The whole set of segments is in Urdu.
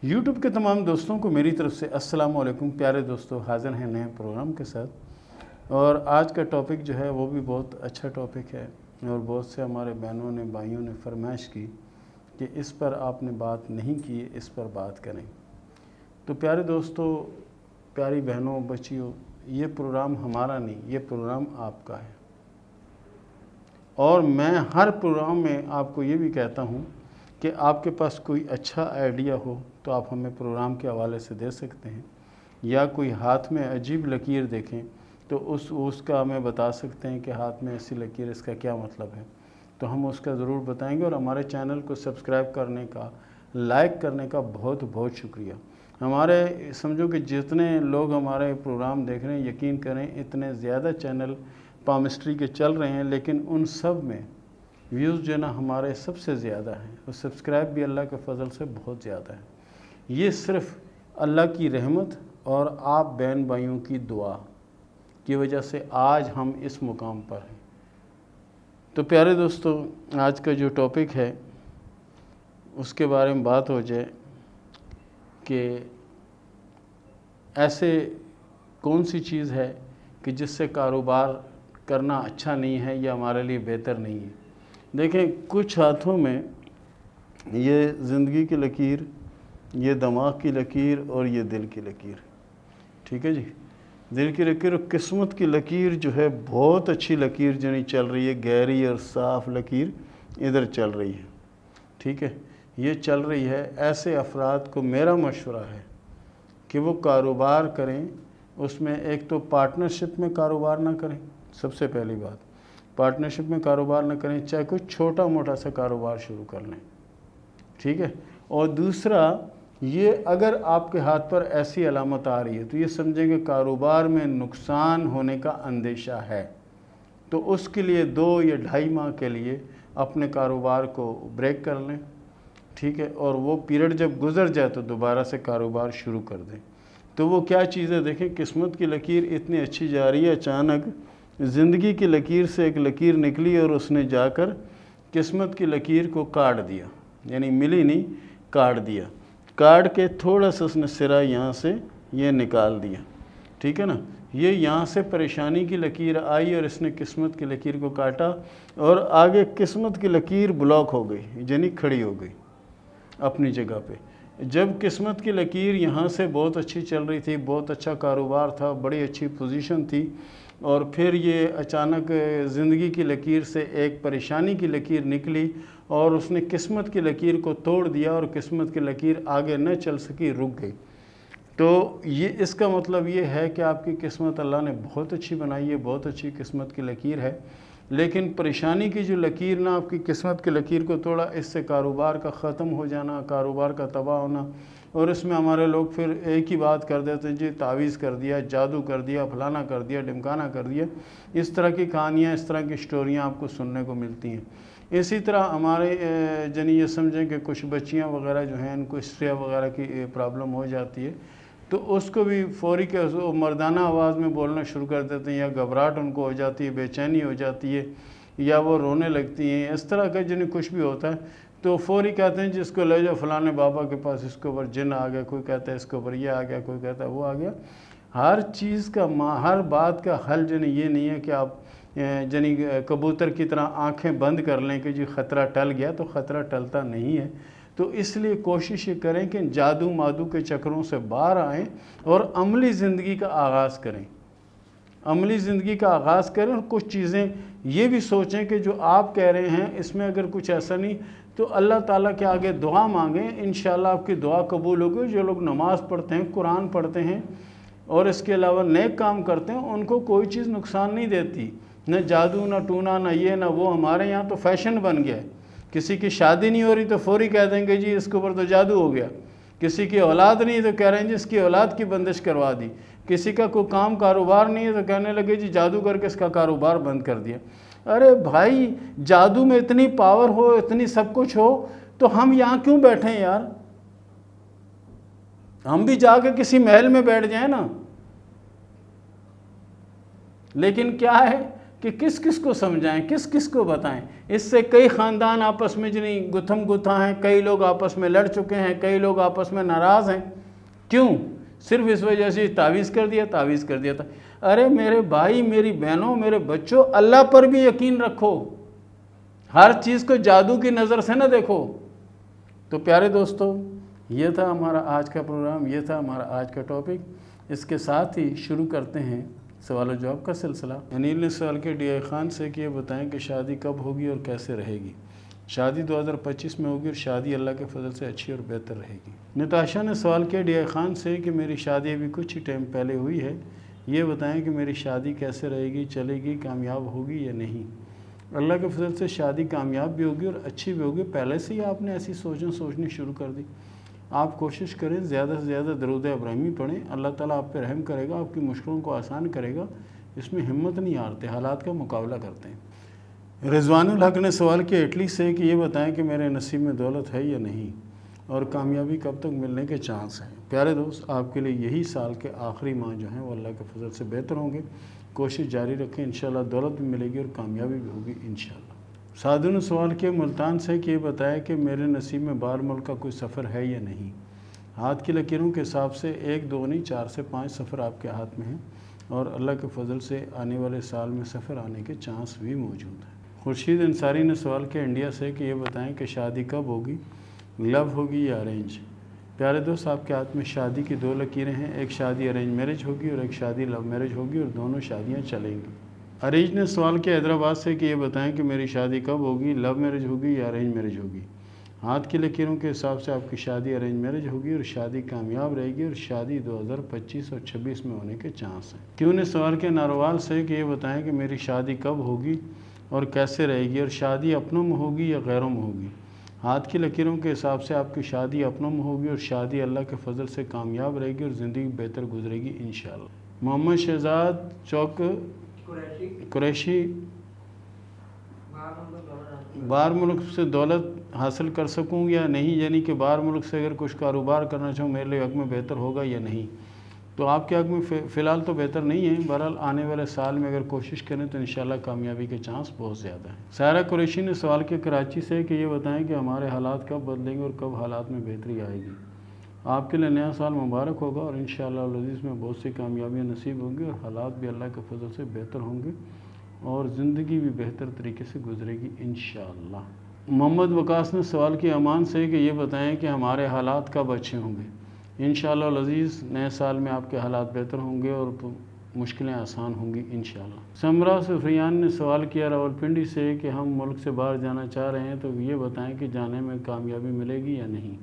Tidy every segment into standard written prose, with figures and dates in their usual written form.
YouTube کے تمام دوستوں کو میری طرف سے السلام علیکم۔ پیارے دوستو، حاضر ہیں نئے پروگرام کے ساتھ، اور آج کا ٹاپک جو ہے وہ بھی بہت اچھا ٹاپک ہے، اور بہت سے ہمارے بہنوں نے بھائیوں نے فرمائش کی کہ اس پر آپ نے بات نہیں کی، اس پر بات کریں۔ تو پیارے دوستو، پیاری بہنوں، بچیوں، یہ پروگرام ہمارا نہیں، یہ پروگرام آپ کا ہے، اور میں ہر پروگرام میں آپ کو یہ بھی کہتا ہوں کہ آپ کے پاس کوئی اچھا آئیڈیا ہو تو آپ ہمیں پروگرام کے حوالے سے دے سکتے ہیں، یا کوئی ہاتھ میں عجیب لکیر دیکھیں تو اس کا ہمیں بتا سکتے ہیں کہ ہاتھ میں ایسی لکیر، اس کا کیا مطلب ہے، تو ہم اس کا ضرور بتائیں گے۔ اور ہمارے چینل کو سبسکرائب کرنے کا، لائک کرنے کا بہت بہت شکریہ۔ ہمارے سمجھو کہ جتنے لوگ ہمارے پروگرام دیکھ رہے ہیں، یقین کریں اتنے زیادہ چینل پامسٹری کے چل رہے ہیں، لیکن ان سب میں ویوز جو ہے نا ہمارے سب سے زیادہ ہیں، اور سبسکرائب بھی اللہ کے فضل سے بہت زیادہ ہے۔ یہ صرف اللہ کی رحمت اور آپ بہن بھائیوں کی دعا کی وجہ سے آج ہم اس مقام پر ہیں۔ تو پیارے دوستو، آج کا جو ٹاپک ہے اس کے بارے میں بات ہو جائے کہ ایسے کون سی چیز ہے کہ جس سے کاروبار کرنا اچھا نہیں ہے یا ہمارے لیے بہتر نہیں ہے۔ دیکھیں، کچھ ہاتھوں میں یہ زندگی کی لکیر، یہ دماغ کی لکیر، اور یہ دل کی لکیر، ٹھیک ہے جی، دل کی لکیر اور قسمت کی لکیر جو ہے بہت اچھی لکیر جو نہیں چل رہی ہے، گہری اور صاف لکیر ادھر چل رہی ہے، ٹھیک ہے، یہ چل رہی ہے۔ ایسے افراد کو میرا مشورہ ہے کہ وہ کاروبار کریں، اس میں ایک تو پارٹنرشپ میں کاروبار نہ کریں، سب سے پہلی بات پارٹنرشپ میں کاروبار نہ کریں، چاہے کوئی چھوٹا موٹا سا کاروبار شروع کر لیں، ٹھیک ہے۔ اور دوسرا یہ، اگر آپ کے ہاتھ پر ایسی علامت آ رہی ہے تو یہ سمجھیں کہ کاروبار میں نقصان ہونے کا اندیشہ ہے، تو اس کے لیے 2 یا 2.5 ماہ کے لیے اپنے کاروبار کو بریک کر لیں، ٹھیک ہے، اور وہ پیریڈ جب گزر جائے تو دوبارہ سے کاروبار شروع کر دیں۔ تو وہ کیا چیز ہے؟ دیکھیں، قسمت کی لکیر اتنی اچھی جا رہی ہے، اچانک زندگی کی لکیر سے ایک لکیر نکلی اور اس نے جا کر قسمت کی لکیر کو کاٹ دیا، یعنی ملی نہیں، کاٹ دیا، کاٹ کے تھوڑا سا اس نے سرا یہاں سے یہ نکال دیا، ٹھیک ہے نا۔ یہ یہاں سے پریشانی کی لکیر آئی اور اس نے قسمت کی لکیر کو کاٹا، اور آگے قسمت کی لکیر بلاک ہو گئی، یعنی کھڑی ہو گئی اپنی جگہ پہ۔ جب قسمت کی لکیر یہاں سے بہت اچھی چل رہی تھی، بہت اچھا کاروبار تھا، بڑی اچھی پوزیشن تھی، اور پھر یہ اچانک زندگی کی لکیر سے ایک پریشانی کی لکیر نکلی اور اس نے قسمت کی لکیر کو توڑ دیا، اور قسمت کی لکیر آگے نہ چل سکی، رک گئی۔ تو یہ اس کا مطلب یہ ہے کہ آپ کی قسمت اللہ نے بہت اچھی بنائی ہے، بہت اچھی قسمت کی لکیر ہے، لیکن پریشانی کی جو لکیر نہ آپ کی قسمت کی لکیر کو توڑا، اس سے کاروبار کا ختم ہو جانا، کاروبار کا تباہ ہونا۔ اور اس میں ہمارے لوگ پھر ایک ہی بات کر دیتے ہیں، جی تعویذ کر دیا، جادو کر دیا، فلانا کر دیا، ڈمکانا کر دیا۔ اس طرح کی کہانیاں، اس طرح کی سٹوریاں آپ کو سننے کو ملتی ہیں۔ اسی طرح ہمارے یہ سمجھیں کہ کچھ بچیاں وغیرہ جو ہیں، ان کو اسٹریا وغیرہ کی پرابلم ہو جاتی ہے، تو اس کو بھی فوری کے مردانہ آواز میں بولنا شروع کر دیتے ہیں، یا گھبراہٹ ان کو ہو جاتی ہے، بے چینی ہو جاتی ہے، یا وہ رونے لگتی ہیں، اس طرح کا جنہیں کچھ بھی ہوتا ہے تو فوری کہتے ہیں جس کو لے جاؤ فلانے بابا کے پاس، اس کے اوپر جن آ گیا، کوئی کہتا ہے اس کے اوپر یہ آ گیا، کوئی کہتا ہے وہ آ گیا۔ ہر چیز کا ہر بات کا حل یہ نہیں ہے کہ آپ کبوتر کی طرح آنکھیں بند کر لیں کہ جی خطرہ ٹل گیا، تو خطرہ ٹلتا نہیں ہے۔ تو اس لیے کوشش یہ کریں کہ جادو مادو کے چکروں سے باہر آئیں اور عملی زندگی کا آغاز کریں، عملی زندگی کا آغاز کریں، اور کچھ چیزیں یہ بھی سوچیں کہ جو آپ کہہ رہے ہیں اس میں اگر کچھ ایسا نہیں تو اللہ تعالیٰ کے آگے دعا مانگیں، انشاءاللہ آپ کی دعا قبول ہوگی۔ جو لوگ نماز پڑھتے ہیں، قرآن پڑھتے ہیں، اور اس کے علاوہ نیک کام کرتے ہیں، ان کو کوئی چیز نقصان نہیں دیتی، نہ جادو، نہ ٹونا، نہ یہ نہ وہ۔ ہمارے یہاں تو فیشن بن گیا ہے، کسی کی شادی نہیں ہو رہی تو فوری کہہ دیں گے جی اس کے اوپر تو جادو ہو گیا، کسی کی اولاد نہیں تو کہہ رہے ہیں جی اس کی اولاد کی بندش کروا دی، کسی کا کوئی کام کاروبار نہیں ہے تو کہنے لگے جی جادو کر کے اس کا کاروبار بند کر دیا۔ ارے بھائی، جادو میں اتنی پاور ہو، اتنی سب کچھ ہو، تو ہم یہاں کیوں بیٹھے ہیں یار؟ ہم بھی جا کے کسی محل میں بیٹھ جائیں نا۔ لیکن کیا ہے کہ کس کس کو سمجھائیں، کس کس کو بتائیں۔ اس سے کئی خاندان آپس میں جنہیں گتھم گتھا ہیں، کئی لوگ آپس میں لڑ چکے ہیں، کئی لوگ آپس میں ناراض ہیں۔ کیوں؟ صرف اس وجہ سے تعویذ کر دیا، تعویذ کر دیا تھا۔ ارے میرے بھائی، میری بہنوں، میرے بچوں، اللہ پر بھی یقین رکھو، ہر چیز کو جادو کی نظر سے نہ دیکھو۔ تو پیارے دوستو، یہ تھا ہمارا آج کا پروگرام، یہ تھا ہمارا آج کا ٹاپک۔ اس کے ساتھ ہی شروع کرتے ہیں سوال و جواب کا سلسلہ۔ انیل نے سوال کیا ڈی آئی خان سے کہ یہ بتائیں کہ شادی کب ہوگی اور کیسے رہے گی؟ شادی 2025 میں ہوگی اور شادی اللہ کے فضل سے اچھی اور بہتر رہے گی۔ نتاشا نے سوال کیا ڈی آئی خان سے کہ میری شادی ابھی کچھ ہی ٹائم پہلے ہوئی ہے، یہ بتائیں کہ میری شادی کیسے رہے گی، چلے گی، کامیاب ہوگی یا نہیں؟ اللہ کے فضل سے شادی کامیاب بھی ہوگی اور اچھی بھی ہوگی۔ پہلے سے ہی آپ نے ایسی سوچنی شروع کر دی۔ آپ کوشش کریں، زیادہ سے زیادہ درود ابراہیمی پڑھیں، اللہ تعالیٰ آپ پہ رحم کرے گا، آپ کی مشکلوں کو آسان کرے گا۔ اس میں ہمت نہیں ہارتے، حالات کا مقابلہ کرتے ہیں۔ رضوان الحق نے سوال کیا اٹلی سے کہ یہ بتائیں کہ میرے نصیب میں دولت ہے یا نہیں، اور کامیابی کب تک ملنے کے چانس ہیں؟ پیارے دوست، آپ کے لیے یہی سال کے آخری ماہ جو ہیں وہ اللہ کے فضل سے بہتر ہوں گے۔ کوشش جاری رکھیں، انشاءاللہ دولت بھی ملے گی اور کامیابی بھی ہوگی انشاءاللہ۔ سادھو نے سوال کیا ملتان سے کہ یہ بتائیں کہ میرے نصیب میں باہر ملک کا کوئی سفر ہے یا نہیں؟ ہاتھ کی لکیروں کے حساب سے 1 2 نہیں 4 سے 5 سفر آپ کے ہاتھ میں ہیں، اور اللہ کے فضل سے آنے والے سال میں سفر آنے کے چانس بھی موجود ہیں۔ خورشید انصاری نے سوال کیا انڈیا سے کہ یہ بتائیں کہ شادی کب ہوگی، لو ہوگی یا ارینج؟ پیارے دوست، آپ کے ہاتھ میں شادی کی 2 لکیریں ہیں، ایک شادی ارینج میرج ہوگی اور ایک شادی لو میرج ہوگی، اور دونوں شادیاں چلیں گی۔ ارینج نے سوال کیا حیدرآباد سے کہ یہ بتائیں کہ میری شادی کب ہوگی، لو میرج ہوگی یا ارینج میرج ہوگی؟ ہاتھ کی لکیروں کے حساب سے آپ کی شادی ارینج میرج ہوگی اور شادی کامیاب رہے گی، اور شادی 2025 اور 26 میں ہونے کے چانس ہیں۔ کیوں نے سوال کیا ناروال سے کہ یہ بتائیں کہ میری شادی کب ہوگی اور کیسے رہے گی، اور شادی اپنوں میں ہوگی یا غیروں میں ہوگی؟ ہاتھ کی لکیروں کے حساب سے آپ کی شادی اپنوں میں ہوگی اور شادی اللہ کے فضل سے کامیاب رہے گی اور زندگی بہتر گزرے گی انشاءاللہ۔ محمد شہزاد چوک قریشی، باہر ملک سے دولت حاصل کر سکوں یا نہیں، یعنی کہ باہر ملک سے اگر کچھ کاروبار کرنا چاہوں میرے لیے حق میں بہتر ہوگا یا نہیں؟ تو آپ کے حق میں فی الحال تو بہتر نہیں ہے، بہرحال آنے والے سال میں اگر کوشش کریں تو انشاءاللہ کامیابی کے چانس بہت زیادہ ہیں۔ سائرہ قریشی نے سوال کیا کراچی سے کہ یہ بتائیں کہ ہمارے حالات کب بدلیں گے اور کب حالات میں بہتری آئے گی؟ آپ کے لیے نیا سال مبارک ہوگا، اور انشاءاللہ العزیز میں بہت سی کامیابیاں نصیب ہوں گی، اور حالات بھی اللہ کے فضل سے بہتر ہوں گے، اور زندگی بھی بہتر طریقے سے گزرے گی انشاءاللہ۔ محمد وقاص نے سوال کیا امان سے کہ یہ بتائیں کہ ہمارے حالات کب اچھے ہوں گے؟ انشاءاللہ العزیز نئے سال میں آپ کے حالات بہتر ہوں گے اور مشکلیں آسان ہوں گی انشاءاللہ۔ سمرا سفریان نے سوال کیا راولپنڈی سے کہ ہم ملک سے باہر جانا چاہ رہے ہیں، تو یہ بتائیں کہ جانے میں کامیابی ملے گی یا نہیں؟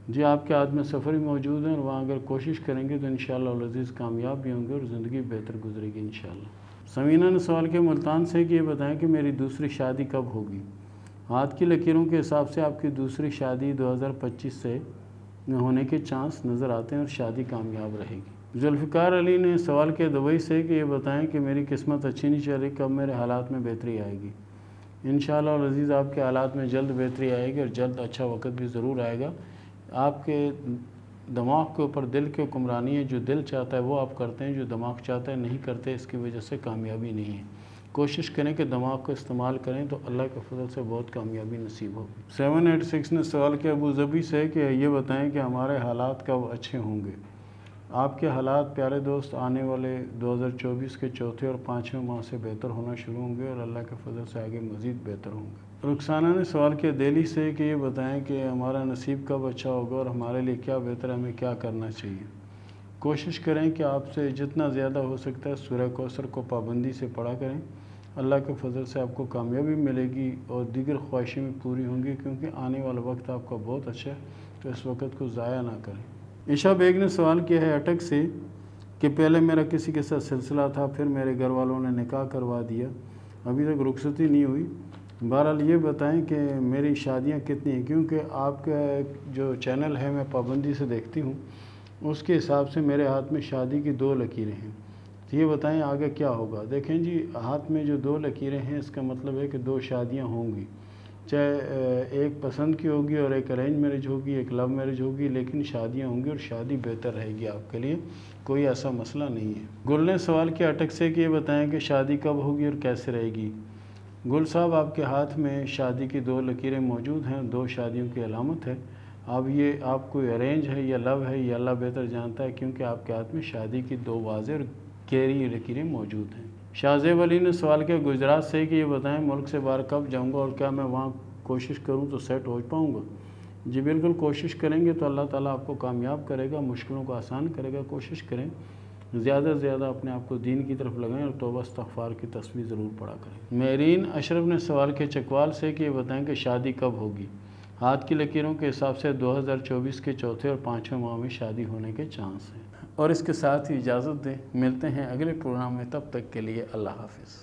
جی، آپ کے ہاتھ میں سفر بھی موجود ہیں، اور وہاں اگر کوشش کریں گے تو انشاءاللہ العزیز کامیاب بھی ہوں گے اور زندگی بہتر گزرے گی انشاءاللہ۔ سمینہ نے سوال کیا ملتان سے کہ یہ بتائیں کہ میری دوسری شادی کب ہوگی؟ ہاتھ کی لکیروں کے حساب سے آپ کی دوسری شادی 2025 سے ہونے کے چانس نظر آتے ہیں، اور شادی کامیاب رہے گی۔ ذوالفقار علی نے سوال کیا دبئی سے کہ یہ بتائیں کہ میری قسمت اچھی نہیں چل رہی، کب میرے حالات میں بہتری آئے گی؟ انشاءاللہ العزیز آپ کے حالات میں جلد بہتری آئے گی، اور جلد اچھا وقت بھی ضرور آئے گا۔ آپ کے دماغ کے اوپر دل کی حکمرانی ہے، جو دل چاہتا ہے وہ آپ کرتے ہیں، جو دماغ چاہتا ہے نہیں کرتے، اس کی وجہ سے کامیابی نہیں ہے۔ کوشش کریں کہ دماغ کو استعمال کریں تو اللہ کے فضل سے بہت کامیابی نصیب ہوگی۔ 786 نے سوال کیا ابوظبی سے کہ یہ بتائیں کہ ہمارے حالات کب اچھے ہوں گے؟ آپ کے حالات پیارے دوست آنے والے 2024 کے چوتھے اور 5ویں ماہ سے بہتر ہونا شروع ہوں گے، اور اللہ کے فضل سے آگے مزید بہتر ہوں گے۔ رخسانہ نے سوال کیا دہلی سے کہ یہ بتائیں کہ ہمارا نصیب کب اچھا ہوگا اور ہمارے لیے کیا بہتر ہے، ہمیں کیا کرنا چاہیے؟ کوشش کریں کہ آپ سے جتنا زیادہ ہو سکتا ہے سورہ کوثر کو پابندی سے پڑھا کریں، اللہ کے فضل سے آپ کو کامیابی ملے گی اور دیگر خواہشیں بھی پوری ہوں گی، کیونکہ آنے والا وقت آپ کا بہت اچھا ہے، تو اس وقت کو ضائع نہ کریں۔ عشا بیگ نے سوال کیا ہے اٹک سے کہ پہلے میرا کسی کے ساتھ سلسلہ تھا، پھر میرے گھر والوں نے نکاح کروا دیا، ابھی تک رخصتی نہیں ہوئی، بہرحال یہ بتائیں کہ میری شادیاں کتنی ہیں، کیونکہ آپ کا جو چینل ہے میں پابندی سے دیکھتی ہوں، اس کے حساب سے میرے ہاتھ میں شادی کی 2 لکیریں ہیں، تو یہ بتائیں آگے کیا ہوگا؟ دیکھیں جی، ہاتھ میں جو 2 لکیریں ہیں اس کا مطلب ہے کہ 2 شادیاں ہوں گی، چاہے ایک پسند کی ہوگی اور ایک ارینج میرج ہوگی، ایک لو میرج ہوگی، لیکن شادیاں ہوں گی اور شادی بہتر رہے گی آپ کے لیے، کوئی ایسا مسئلہ نہیں ہے۔ گل نے سوال کیا اٹک سے کہ یہ بتائیں کہ شادی کب ہوگی اور کیسے رہے گی۔ گل صاحب، آپ کے ہاتھ میں شادی کی 2 لکیریں موجود ہیں، 2 شادیوں کی علامت ہے۔ اب یہ آپ کو ارینج ہے یا لو ہے، یہ اللہ بہتر جانتا ہے، کیونکہ آپ کے ہاتھ میں شادی کی 2 واضح اور گہری لکیریں موجود ہیں۔ شاہ زیب علی نے سوال کیا گجرات سے کہ یہ بتائیں ملک سے باہر کب جاؤں گا اور کیا میں وہاں کوشش کروں تو سیٹ ہو پاؤں گا۔ جی بالکل، کوشش کریں گے تو اللہ تعالیٰ آپ کو کامیاب کرے گا، مشکلوں کو آسان کرے گا۔ کوشش کریں، زیادہ سے زیادہ اپنے آپ کو دین کی طرف لگائیں اور توبہ استغفار کی تسبیح ضرور پڑھا کریں۔ میرین اشرف نے سوال کیا چکوال سے کہ یہ بتائیں کہ شادی کب ہوگی۔ ہاتھ کی لکیروں کے حساب سے 2024 کے چوتھے اور 5ویں ماہ میں شادی ہونے کے چانس ہیں۔ اور اس کے ساتھ ہی اجازت دیں، ملتے ہیں اگلے پروگرام میں، تب تک کے لیے اللہ حافظ۔